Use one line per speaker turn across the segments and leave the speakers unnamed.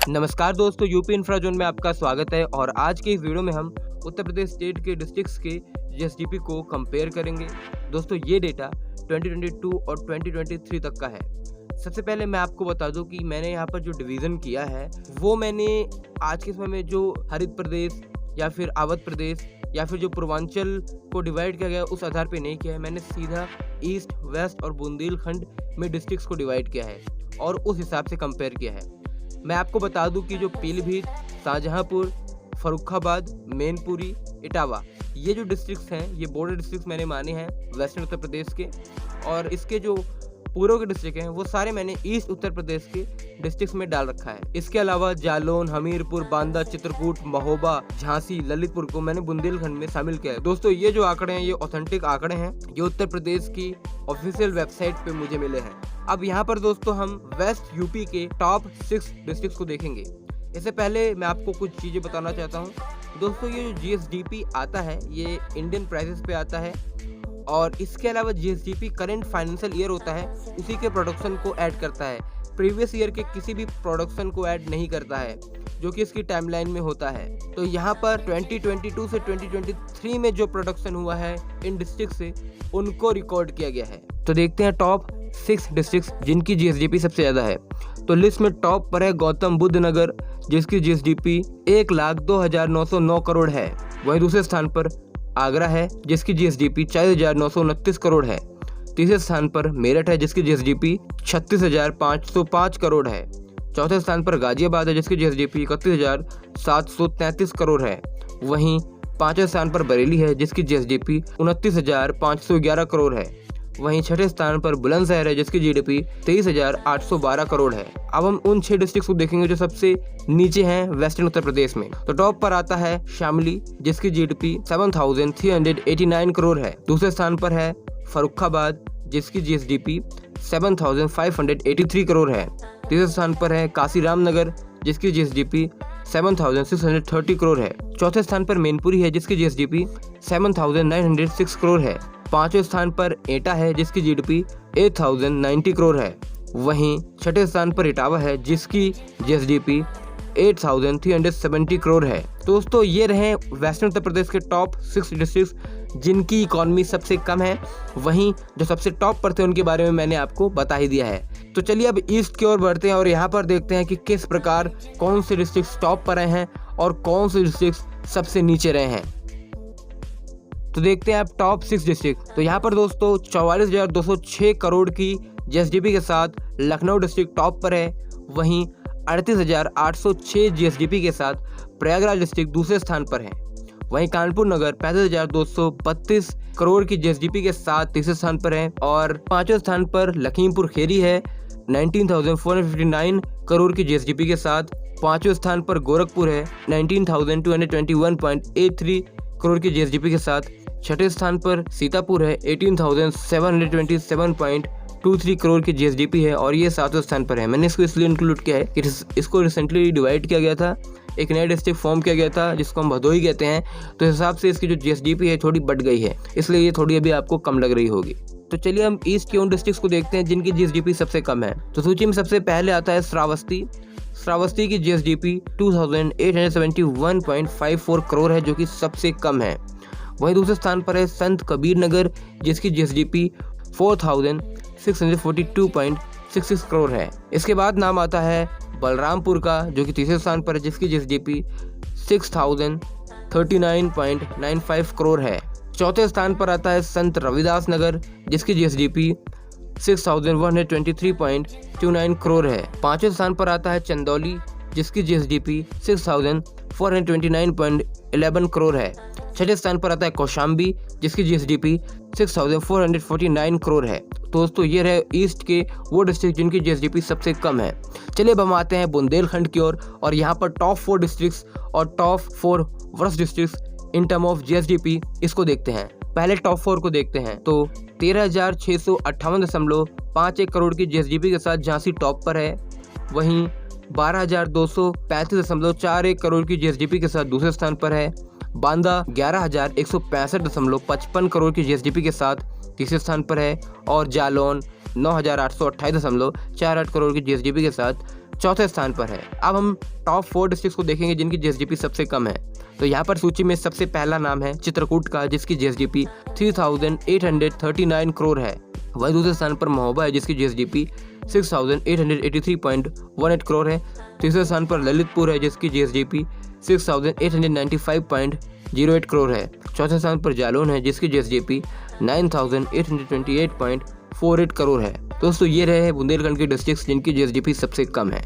नमस्कार दोस्तों, UP infra zone में आपका स्वागत है। और आज के इस वीडियो में हम उत्तर प्रदेश स्टेट के डिस्ट्रिक्ट्स के जीएसडीपी को कंपेयर करेंगे। दोस्तों ये डेटा 2022 और 2023 तक का है। सबसे पहले मैं आपको बता दूं कि मैंने यहाँ पर जो डिवीज़न किया है वो मैंने आज के समय में जो हरित प्रदेश या फिर अवध प्रदेश या फिर जो पूर्वांचल को डिवाइड किया गया उस आधार पे नहीं किया है। मैंने सीधा ईस्ट, वेस्ट और बुंदेलखंड में डिस्ट्रिक्ट्स को डिवाइड किया है और उस हिसाब से कंपेयर किया है। मैं आपको बता दूं कि जो पीलीभीत, शाहजहांपुर, फर्रुखाबाद, मैनपुरी, इटावा ये जो डिस्ट्रिक्ट्स हैं, ये बॉर्डर डिस्ट्रिक्ट्स मैंने माने हैं वेस्टर्न उत्तर प्रदेश के। और इसके जो पूर्व के डिस्ट्रिक्ट हैं वो सारे मैंने ईस्ट उत्तर प्रदेश के डिस्ट्रिक्ट्स में डाल रखा है। इसके अलावा जालौन, हमीरपुर, बांदा, चित्रकूट, महोबा, झांसी, ललितपुर को मैंने बुंदेलखंड में शामिल किया है। दोस्तों ये जो आंकड़े हैं ये ऑथेंटिक आंकड़े हैं, ये उत्तर प्रदेश की ऑफिशियल वेबसाइट पे मुझे मिले हैं। अब यहाँ पर दोस्तों हम वेस्ट यूपी के टॉप 6 डिस्ट्रिक्ट्स को देखेंगे। इससे पहले मैं आपको कुछ चीज़ें बताना चाहता हूँ। दोस्तों ये जो जीएसडीपी आता है ये इंडियन प्राइसेस पे आता है और इसके अलावा जीएसडीपी करंट फाइनेंशियल ईयर होता है, उसी के प्रोडक्शन को ऐड करता है। प्रीवियस ईयर के किसी भी प्रोडक्शन को ऐड नहीं करता है, जो कि इसकी टाइमलाइन में होता है। तो यहाँ पर 2022 से 2023 में जो प्रोडक्शन हुआ है इन डिस्ट्रिक्ट से उनको रिकॉर्ड किया गया है। तो देखते हैं टॉप 6 डिस्ट्रिक्ट्स जिनकी जीएसडीपी सबसे ज़्यादा है। तो लिस्ट में टॉप पर है गौतम बुद्ध नगर, जिसकी जीएसडीपी 1,02,909 करोड़ है। वहीं दूसरे स्थान पर आगरा है, जिसकी जीएसडीपी 40,929 करोड़ है। तीसरे स्थान पर मेरठ है, जिसकी जीएसडीपी 36,505 करोड़ है। चौथे स्थान पर गाजियाबाद है, जिसकी जीएसडीपी 31,733 करोड़ है। वहीं पांचवें स्थान पर बरेली है, जिसकी जीएसडीपी 29,511 करोड़ है। वहीं छठे स्थान पर बुलंदशहर है, जिसकी जीडीपी 23,812 करोड़ है। अब हम उन 6 डिस्ट्रिक्ट को देखेंगे जो सबसे नीचे हैं वेस्टर्न उत्तर प्रदेश में। तो टॉप पर आता है शामली, जिसकी जीडीपी 7,389 करोड़ है। दूसरे स्थान पर है फर्रुखाबाद, जिसकी जीएसडीपी 7,583 करोड़ है। तीसरे स्थान पर है काशीराम नगर, जिसकी जीएसडीपी 7,630 करोड़ है। चौथे स्थान पर मैनपुरी है, जिसकी जीएसडीपी 7,906 करोड़ है। पांचवें स्थान पर एटा है, जिसकी जीडीपी 8,090 करोड़ है। वहीं छठे स्थान पर इटावा है, जिसकी जीएसडीपी 8,370 करोड़ है। दोस्तों ये रहे वेस्टर्न उत्तर प्रदेश के टॉप 6 डिस्ट्रिक्ट्स जिनकी इकोनॉमी सबसे कम है। वहीं जो सबसे टॉप पर थे उनके बारे में मैंने आपको बता ही दिया है। तो चलिए अब ईस्ट की ओर बढ़ते हैं और यहाँ पर देखते हैं कि किस प्रकार कौन से डिस्ट्रिक्ट टॉप पर रहे हैं और कौन से डिस्ट्रिक्ट सबसे नीचे रहे हैं। तो देखते हैं आप टॉप 6 डिस्ट्रिक्ट। तो यहाँ पर दोस्तों 44,206 करोड़ की जीएसडीपी के साथ लखनऊ डिस्ट्रिक्ट टॉप पर है। वहीं 38,806 जीएसडीपी के साथ प्रयागराज डिस्ट्रिक्ट दूसरे स्थान पर है। वहीं कानपुर नगर 35,232 करोड़ की जीएसडीपी के साथ तीसरे स्थान पर है। और पांचवें स्थान पर लखीमपुर खेरी है 19,459 करोड़ की जीएसडीपी के साथ। पांचवें स्थान पर गोरखपुर है 19,221.83 करोड़ की जीएसडीपी के साथ। छठे स्थान पर सीतापुर है 18,727.23 करोड़ की जीएसडीपी है और ये सातवें स्थान पर है। मैंने इसको इसलिए इंक्लूड किया है कि इसको रिसेंटली डिवाइड किया गया था, एक नया डिस्ट्रिक्ट फॉर्म किया गया था जिसको हम भदोही कहते हैं। तो इस हिसाब से इसकी जो जीएसडीपी है थोड़ी बढ़ गई है, इसलिए ये थोड़ी अभी आपको कम लग रही होगी। तो चलिए हम ईस्ट के उन डिस्ट्रिक्ट्स को देखते हैं जिनकी जीएसडीपी सबसे कम है। तो सूची में सबसे पहले आता है श्रावस्ती। श्रावस्ती की जीएसडीपी 2,871.54 करोड़ है, जो कि सबसे कम है। वहीं दूसरे स्थान पर है संत कबीर नगर, जिसकी जीएसडीपी 4,642.66 करोड़ है। इसके बाद नाम आता है बलरामपुर का, जो कि तीसरे स्थान पर है, जिसकी जीएसडीपी 6,039.95 करोड़ है। चौथे स्थान पर आता है संत रविदास नगर, जिसकी जीएसडीपी 6,123.29 करोड़ है। पांचवें स्थान पर आता है चंदौली, जिसकी जीएसडीपी 6,429.11 करोड़ है। छठे स्थान पर आता है कौशाम्बी, जिसकी जीएसडीपी 6,449 करोड़ है। दोस्तों ये रहे ईस्ट के वो डिस्ट्रिक्ट जिनकी जीएसडीपी सबसे कम है। चलिए अब हम आते हैं बुंदेलखंड की ओर और यहाँ पर टॉप 4 डिस्ट्रिक्ट्स और top 4 worst districts in term of GSDP इसको देखते हैं। पहले टॉप 4 को देखते हैं। तो 13,658.51 करोड़ की जीएसडीपी के साथ झांसी टॉप पर है। वहीं 12,235.41 करोड़ की जीएसडीपी के साथ दूसरे स्थान पर है। बांदा 11,165.55 करोड़ की जीएसडीपी के साथ तीसरे स्थान पर है। और जालौन 9,828.48 करोड़ की जीएसडीपी के साथ चौथे स्थान पर है। अब हम टॉप 4 डिस्ट्रिक्ट्स को देखेंगे जिनकी जीएसडीपी सबसे कम है। तो यहाँ पर सूची में सबसे पहला नाम है चित्रकूट का, जिसकी जीएसडीपी 3839 करोड़ है। वहीं दूसरे स्थान पर महोबा है जिसकी जीएसडीपी 6883.18 करोड़ है। तीसरे स्थान पर ललितपुर है जिसकी जीएसडीपी 6895.08 करोड़ है। चौथे स्थान पर जालौन है जिसकी जीएसडीपी 9828.48 करोड़ है। दोस्तों ये रहे बुंदेलखंड के डिस्ट्रिक्ट्स जिनकी जीएसडीपी सबसे कम है।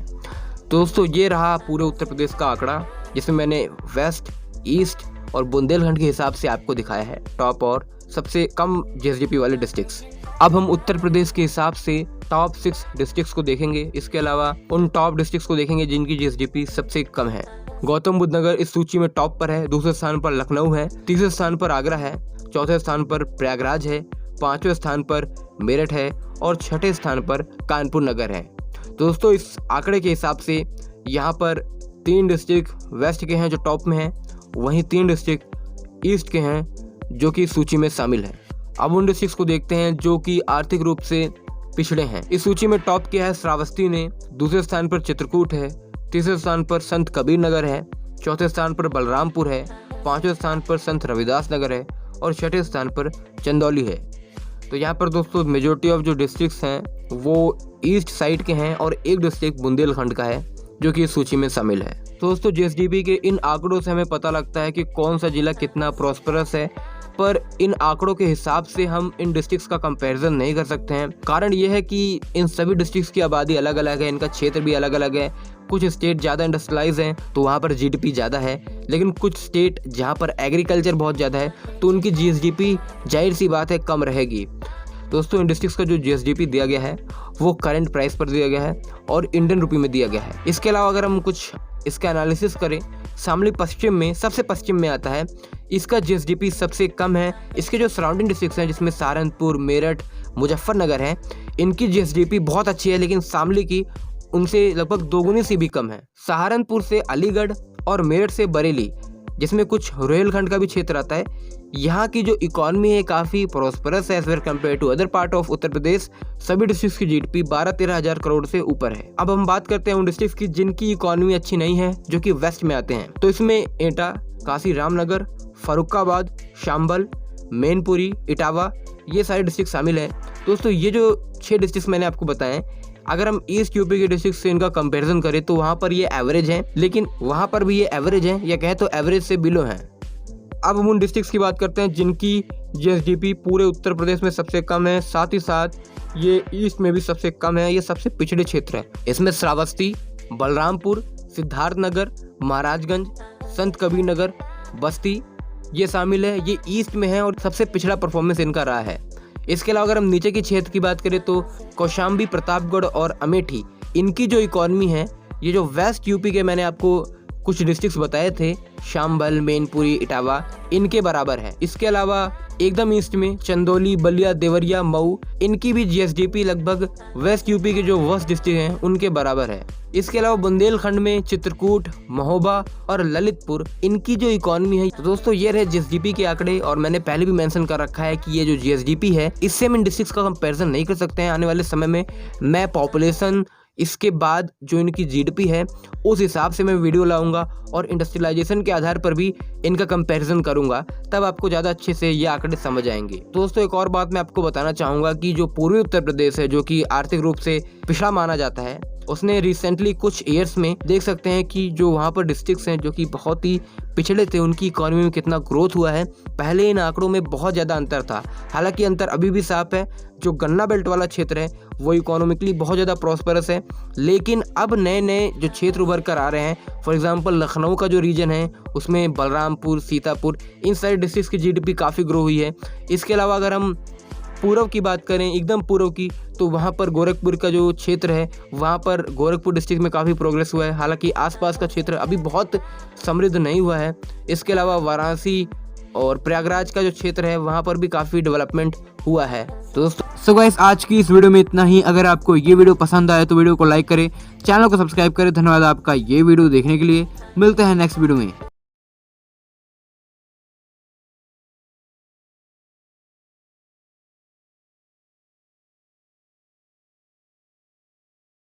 दोस्तों ये रहा पूरे उत्तर प्रदेश का आंकड़ा, जिसमें मैंने वेस्ट, ईस्ट और बुंदेलखंड के हिसाब से आपको दिखाया है टॉप और सबसे कम जीएसडीपी वाले डिस्ट्रिक्ट्स। अब हम उत्तर प्रदेश के हिसाब से टॉप 6 डिस्ट्रिक्ट्स को देखेंगे। इसके अलावा उन टॉप डिस्ट्रिक्ट्स को देखेंगे जिनकी जीएसडीपी सबसे कम है। गौतम बुद्ध नगर इस सूची में टॉप पर है। दूसरे स्थान पर लखनऊ है। तीसरे स्थान पर आगरा है। चौथे स्थान पर प्रयागराज है। पांचवें स्थान पर मेरठ है और छठे स्थान पर कानपुर नगर है। दोस्तों इस आंकड़े के हिसाब से यहाँ पर 3 डिस्ट्रिक्ट वेस्ट के हैं जो टॉप में हैं, वहीं 3 डिस्ट्रिक्ट ईस्ट के हैं जो कि सूची में शामिल हैं। अब उन डिस्ट्रिक्ट्स को देखते हैं जो कि आर्थिक रूप से पिछड़े हैं। इस सूची में टॉप किया है श्रावस्ती ने। दूसरे स्थान पर चित्रकूट है। तीसरे स्थान पर संत कबीर नगर है। चौथे स्थान पर बलरामपुर है। पांचवें स्थान पर संत रविदास नगर है और छठे स्थान पर चंदौली है। तो यहाँ पर दोस्तों मेजोरिटी ऑफ जो डिस्ट्रिक्ट्स हैं वो ईस्ट साइड के हैं और एक डिस्ट्रिक्ट बुंदेलखंड का है जो कि इस सूची में शामिल है। दोस्तों जीएसडीपी के इन आंकड़ों से हमें पता लगता है कि कौन सा जिला कितना प्रॉस्परस है, पर इन आंकड़ों के हिसाब से हम इन डिस्ट्रिक्ट्स का कंपैरिजन नहीं कर सकते हैं। कारण यह है कि इन सभी डिस्ट्रिक्ट्स की आबादी अलग अलग है, इनका क्षेत्र भी अलग अलग है। कुछ स्टेट ज़्यादा इंडस्ट्रियलाइज हैं तो वहाँ पर जीडीपी ज़्यादा है, लेकिन कुछ स्टेट जहाँ पर एग्रीकल्चर बहुत ज़्यादा है तो उनकी जीएसडीपी जाहिर सी बात है कम रहेगी। दोस्तों इन डिस्ट्रिक्ट्स का जो जीएसडीपी दिया गया है वो करंट प्राइस पर दिया गया है और इंडियन रुपी में दिया गया है। इसके अलावा अगर हम कुछ इसका एनालिसिस करें, शामली पश्चिम में सबसे पश्चिम में आता है, इसका जीएसडीपी सबसे कम है। इसके जो सराउंडिंग डिस्ट्रिक्ट्स हैं जिसमें सहारनपुर, मेरठ, मुजफ्फरनगर है, इनकी जीएसडीपी बहुत अच्छी है, लेकिन शामली की उनसे लगभग दोगुनी से भी कम है। सहारनपुर से अलीगढ़ और मेरठ से बरेली, जिसमें कुछ रोहिलखंड का भी क्षेत्र आता है, यहाँ की जो इकॉनमी है काफ़ी प्रॉस्परस है as where compare to other part of Uttar Pradesh. सभी डिस्ट्रिक्ट्स की जीडीपी 12-13 हज़ार करोड़ से ऊपर है। अब हम बात करते हैं उन डिस्ट्रिक्ट्स की जिनकी इकॉनमी अच्छी नहीं है, जो कि वेस्ट में आते हैं। तो इसमें एटा, काशी रामनगर, फरुखाबाद, शाम्बल, मैनपुरी, इटावा, ये सारे डिस्ट्रिक्ट शामिल है। दोस्तों ये जो 6 डिस्ट्रिक्ट मैंने आपको बताए, अगर हम ईस्ट यूपी के डिस्ट्रिक्ट से इनका कंपैरिजन करें तो वहाँ पर ये एवरेज हैं, लेकिन वहाँ पर भी ये एवरेज हैं या कहें तो एवरेज से बिलो हैं। अब हम उन डिस्ट्रिक्ट्स की बात करते हैं जिनकी जीएसडीपी पूरे उत्तर प्रदेश में सबसे कम है, साथ ही साथ ये ईस्ट में भी सबसे कम है। ये सबसे पिछड़े क्षेत्र है। इसमें श्रावस्ती, बलरामपुर, सिद्धार्थनगर, महाराजगंज, संत कबीर नगर, बस्ती ये शामिल है। ये ईस्ट में है और सबसे पिछड़ा परफॉर्मेंस इनका रहा है। इसके अलावा अगर हम नीचे की क्षेत्र की बात करें तो कौशाम्बी, प्रतापगढ़ और अमेठी, इनकी जो इकॉनमी है, ये जो वेस्ट यूपी के मैंने आपको कुछ डिस्ट्रिक्ट्स बताए थे, शाम्बल, मैनपुरी, इटावा, इनके बराबर है। इसके अलावा एकदम ईस्ट में चंदौली, बलिया, देवरिया, मऊ, इनकी भी जीएसडीपी लगभग वेस्ट यूपी के जो वर्स्ट डिस्ट्रिक्ट हैं उनके बराबर है। इसके अलावा बुंदेलखंड में चित्रकूट, महोबा और ललितपुर, इनकी जो इकॉनमी है। तो दोस्तों ये रहे जीएसडीपी के आंकड़े, और मैंने पहले भी मेंशन कर रखा है कि ये जो जीएसडीपी है इससे हम इन डिस्ट्रिक्ट्स का कंपैरिजन नहीं कर सकते हैं। आने वाले समय में मैं पॉपुलेशन, इसके बाद जो इनकी जीडीपी है उस हिसाब से मैं वीडियो लाऊंगा और इंडस्ट्रियलाइजेशन के आधार पर भी इनका कंपैरिजन करूंगा, तब आपको ज़्यादा अच्छे से ये आंकड़े समझ आएंगे। दोस्तों एक और बात मैं आपको बताना चाहूँगा कि जो पूर्वी उत्तर प्रदेश है, जो कि आर्थिक रूप से पिछड़ा माना जाता है, उसने रिसेंटली कुछ ईयर्स में देख सकते हैं कि जो वहाँ पर डिस्ट्रिक्ट्स हैं जो कि बहुत ही पिछड़े थे, उनकी इकॉनमी में कितना ग्रोथ हुआ है। पहले इन आंकड़ों में बहुत ज़्यादा अंतर था, हालांकि अंतर अभी भी साफ है। जो गन्ना बेल्ट वाला क्षेत्र है वो इकोनॉमिकली बहुत ज़्यादा प्रॉस्परस है, लेकिन अब नए नए जो क्षेत्र उभर कर आ रहे हैं, फॉर एग्जांपल लखनऊ का जो रीजन है उसमें बलरामपुर, सीतापुर, इन सारे डिस्ट्रिक्ट्स की जीडीपी काफ़ी ग्रो हुई है। इसके अलावा अगर हम पूर्व की बात करें, एकदम पूर्व की, तो वहाँ पर गोरखपुर का जो क्षेत्र है, वहाँ पर गोरखपुर डिस्ट्रिक्ट में काफ़ी प्रोग्रेस हुआ है, हालांकि आसपास का क्षेत्र अभी बहुत समृद्ध नहीं हुआ है। इसके अलावा वाराणसी और प्रयागराज का जो क्षेत्र है वहाँ पर भी काफ़ी डेवलपमेंट हुआ है। तो दोस्तों सो गाइस आज की इस वीडियो में इतना ही। अगर आपको ये वीडियो पसंद आए तो वीडियो को लाइक करें, चैनल को सब्सक्राइब करें। धन्यवाद आपका ये वीडियो देखने के लिए। मिलते हैं नेक्स्ट वीडियो में।